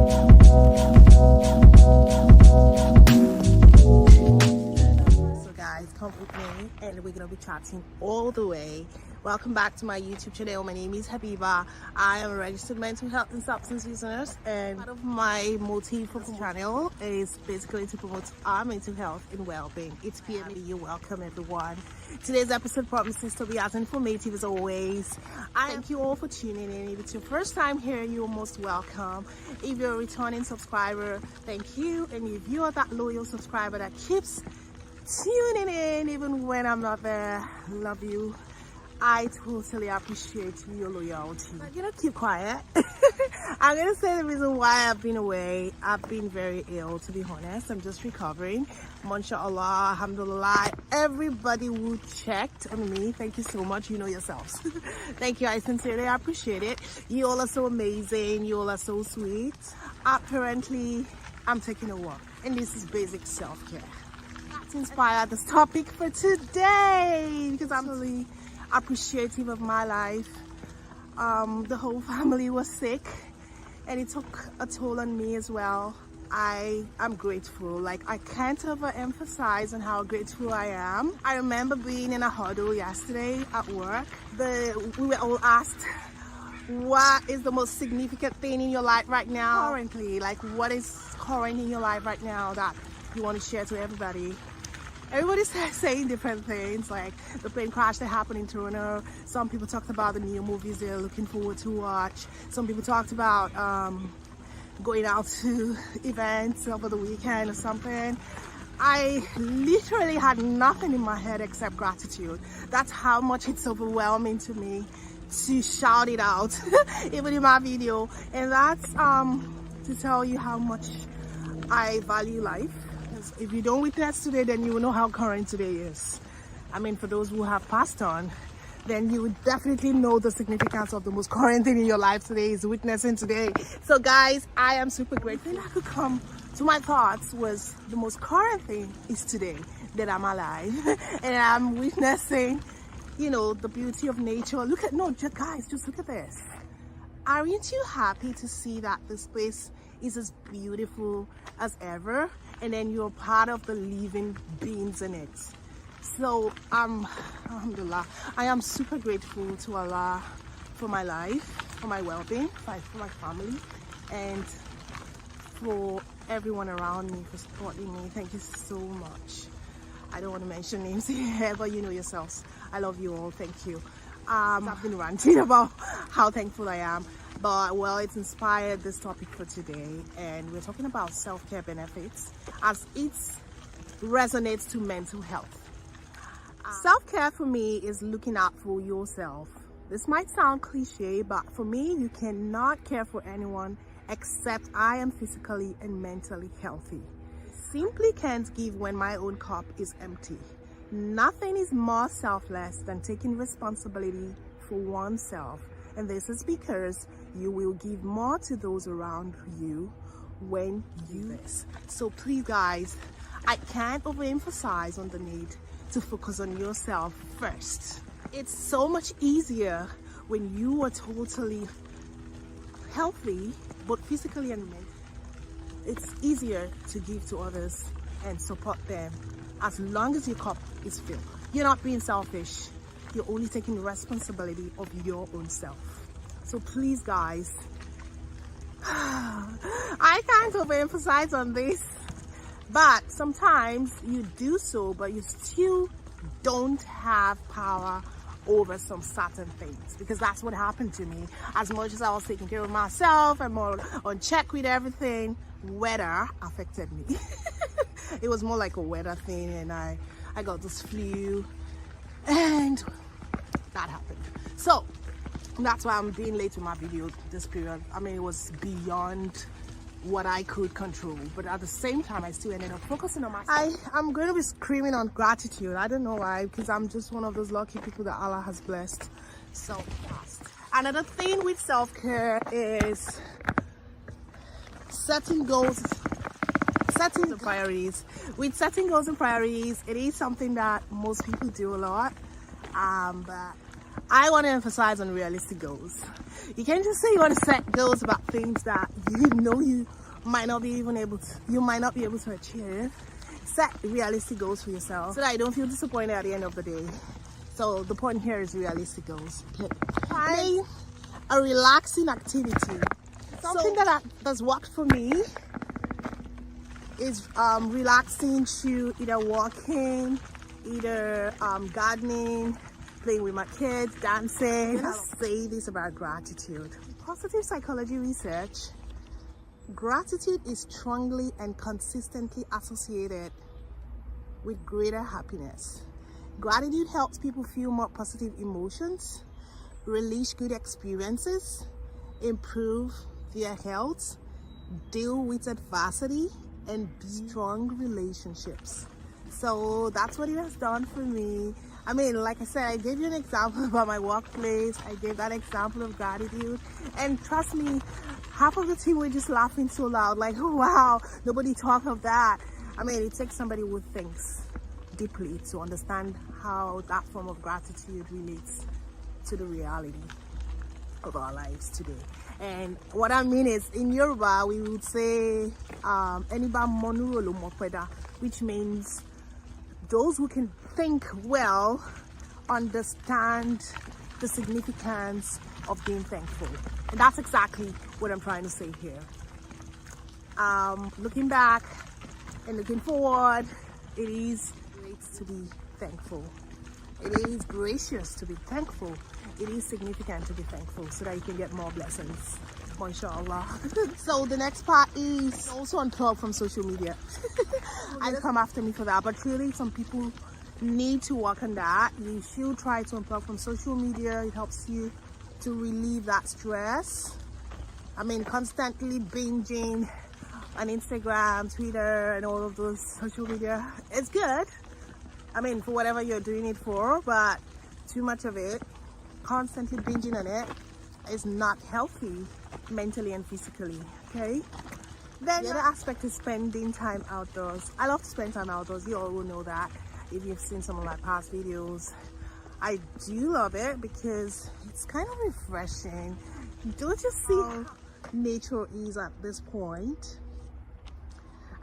So guys, come with me and we're gonna be chatting all the way. Welcome back to my YouTube channel. My name is Habiba. I am a registered mental health and substance user, and part of my motive for this channel is basically to promote our mental health and well-being. It's PME. You're welcome, everyone. Today's episode promises to be as informative as always. I thank you all for tuning in. If it's your first time here, you're most welcome. If you're a returning subscriber, thank you. And if you are that loyal subscriber that keeps tuning in even when I'm not there, love you. I totally appreciate your loyalty. I'm gonna keep quiet. I'm gonna say the reason why I've been away. I've been very ill, to be honest. I'm just recovering. MashaAllah, alhamdulillah. Everybody who checked on me, thank you so much. You know yourselves. Thank you. I sincerely appreciate it. You all are so amazing. You all are so sweet. Apparently, I'm taking a walk, and this is basic self-care. That's inspired this topic for today because I'm really appreciative of my life. The whole family was sick and it took a toll on me as well. I'm grateful. Like, I can't overemphasize on how grateful I am. I remember being in a huddle yesterday at work. We were all asked, what is the most significant thing in your life right now currently? Like, what is current in your life right now that you want to share to everybody? Everybody's saying different things, like the plane crash that happened in Toronto. Some people talked about the new movies they're looking forward to watch. Some people talked about going out to events over the weekend or something. I literally had nothing in my head except gratitude. That's how much it's overwhelming to me to shout it out, even in my video. And that's to tell you how much I value life. If you don't witness today, then you will know how current today is. I mean, for those who have passed on, then you would definitely know the significance of the most current thing in your life today is witnessing today. So guys, I am super grateful. I could come to my thoughts was the most current thing is today that I'm alive and I'm witnessing, you know, the beauty of nature. Guys, just look at this. Aren't you happy to see that this place is as beautiful as ever, and then you're part of the living beings in it? So alhamdulillah, I am super grateful to Allah for my life, for my well-being, for my family, and for everyone around me for supporting me. Thank you so much. I don't want to mention names here, but you know yourselves. I love you all. Thank you. I've been ranting about how thankful I am, but well, it's inspired this topic for today, and we're talking about self-care benefits as it resonates to mental health. Self-care for me is looking out for yourself. This might sound cliche, but for me, you cannot care for anyone except I am physically and mentally healthy. Simply can't give when my own cup is empty. Nothing is more selfless than taking responsibility for oneself, and this is because you will give more to those around you when you do this. So please guys, I can't overemphasize on the need to focus on yourself first. It's so much easier when you are totally healthy, both physically and mentally. It's easier to give to others and support them as long as your cup is filled. You're not being selfish. You're only taking responsibility of your own self. So please guys, I can't overemphasize on this, but sometimes you do so, but you still don't have power over some certain things, because that's what happened to me. As much as I was taking care of myself and more on check with everything, weather affected me. It was more like a weather thing, and I got this flu and that happened. So that's why I'm being late with my video this period. I mean, it was beyond what I could control, but at the same time I still ended up focusing on myself. I'm going to be screaming on gratitude. I don't know why, because I'm just one of those lucky people that Allah has blessed so fast. Another thing with self-care is setting goals, setting the priorities. With setting goals and priorities, it is something that most people do a lot, but I want to emphasize on realistic goals. You can't just say you want to set goals about things that you know you might not be able to achieve. Set realistic goals for yourself so that you don't feel disappointed at the end of the day. So the point here is realistic goals. Find a relaxing activity. Something that's worked for me is relaxing through either walking, either gardening, playing with my kids, dancing. I'll say this about gratitude. Positive psychology research, gratitude is strongly and consistently associated with greater happiness. Gratitude helps people feel more positive emotions, relish good experiences, improve their health, deal with adversity, and build strong relationships. So that's what it has done for me. I mean, like I said, I gave you an example about my workplace. I gave that example of gratitude. And trust me, half of the team were just laughing so loud, like, oh, wow, nobody talked of that. I mean, it takes somebody who thinks deeply to understand how that form of gratitude relates to the reality of our lives today. And what I mean is, in Yoruba, we would say, Eniba monurolo mopeda, which means those who can think well understand the significance of being thankful. And that's exactly what I'm trying to say here. Looking back and looking forward, it is great to be thankful. It is gracious to be thankful. It is significant to be thankful so that you can get more blessings. Inshallah. So the next part is also unplug from social media. I come after me for that, but really some people need to work on that. You should try to unplug from social media. It helps you to relieve that stress. I mean, constantly binging on Instagram, Twitter, and all of those social media, it's good. I mean, for whatever you're doing it for, but too much of it, constantly binging on it, is not healthy mentally and physically. Okay, then the other aspect is spending time outdoors. I love to spend time outdoors. You all will know that if you've seen some of my past videos. I do love it because it's kind of refreshing. Don't you see how nature is at this point?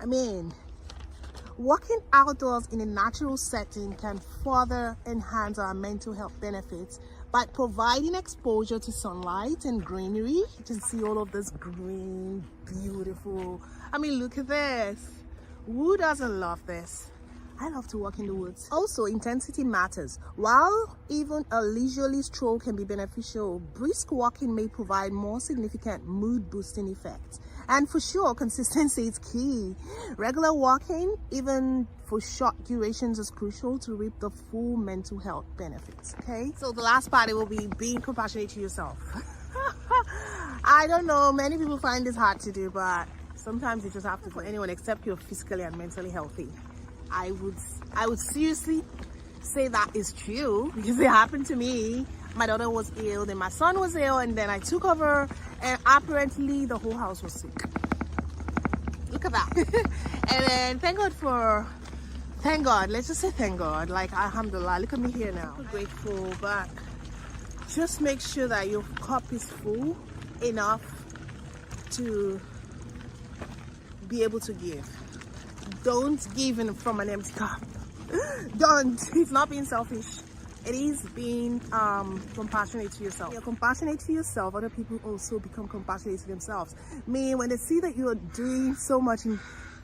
I mean, walking outdoors in a natural setting can further enhance our mental health benefits by providing exposure to sunlight and greenery. You can see all of this green, beautiful. I mean, look at this. Who doesn't love this? I love to walk in the woods. Also, intensity matters. While even a leisurely stroll can be beneficial, brisk walking may provide more significant mood boosting effects. And for sure, consistency is key. Regular walking, even for short durations, is crucial to reap the full mental health benefits. Okay, so the last part, it will be being compassionate to yourself. I don't know, many people find this hard to do, but sometimes you just have to. For anyone except you're physically and mentally healthy, I would seriously say that is true, because it happened to me. My daughter was ill, then my son was ill, and then I took over, and apparently the whole house was sick. Look at that. And then thank God, let's just say thank God, like alhamdulillah, look at me here now. I'm grateful, but just make sure that your cup is full enough to be able to give. Don't give in from an empty cup. Don't. It's not being selfish. It is being compassionate to yourself. You're compassionate to yourself, other people also become compassionate to themselves. Meaning, when they see that you're doing so much and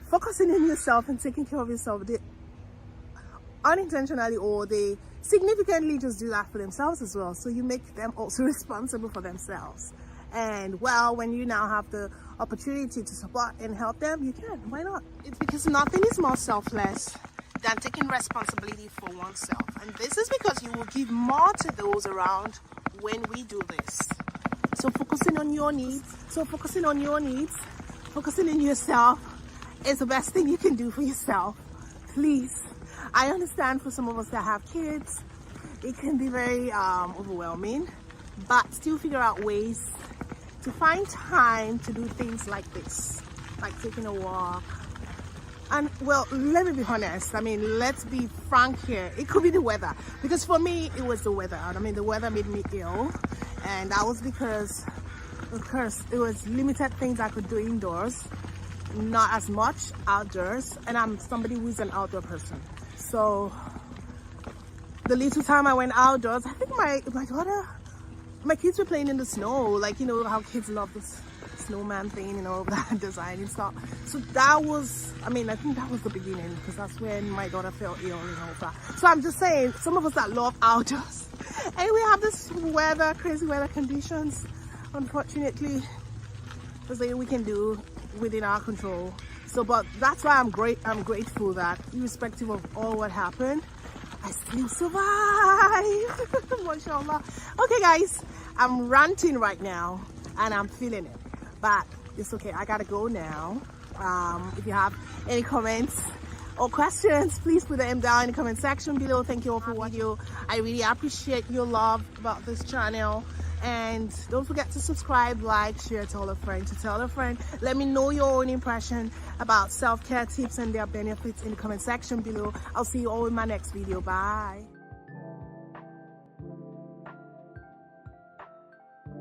focusing on yourself and taking care of yourself, they unintentionally or they significantly just do that for themselves as well. So you make them also responsible for themselves. And well, when you now have the opportunity to support and help them, you can. Why not? It's because nothing is more selfless than taking responsibility for oneself. And this is because you will give more to those around when we do this. So focusing on your needs, focusing on yourself is the best thing you can do for yourself. Please. I understand for some of us that have kids, it can be very overwhelming, but still figure out ways to find time to do things like this, like taking a walk, And well, let me be honest, I mean, let's be frank here, it could be the weather, because for me it was the weather. I mean, the weather made me ill, and that was because of course it was limited things I could do indoors, not as much outdoors, and I'm somebody who's an outdoor person. So the little time I went outdoors, I think my kids were playing in the snow, like, you know how kids love this snowman thing, you know, that design and stuff. So that was, I mean, I think that was the beginning, because that's when my daughter fell ill and all that. So I'm just saying, some of us that love outdoors, and we have this weather, crazy weather conditions, unfortunately, there's nothing we can do within our control. So, but that's why I'm grateful that irrespective of all what happened, I still survived. Mashallah. Okay guys, I'm ranting right now and I'm feeling it, but it's okay, I gotta go now. If you have any comments or questions, please put them down in the comment section below. Thank you all for watching. I really appreciate your love about this channel, and don't forget to subscribe, like, share, tell a friend to tell a friend. Let me know your own impression about self-care tips and their benefits in the comment section below. I'll see you all in my next video. Bye.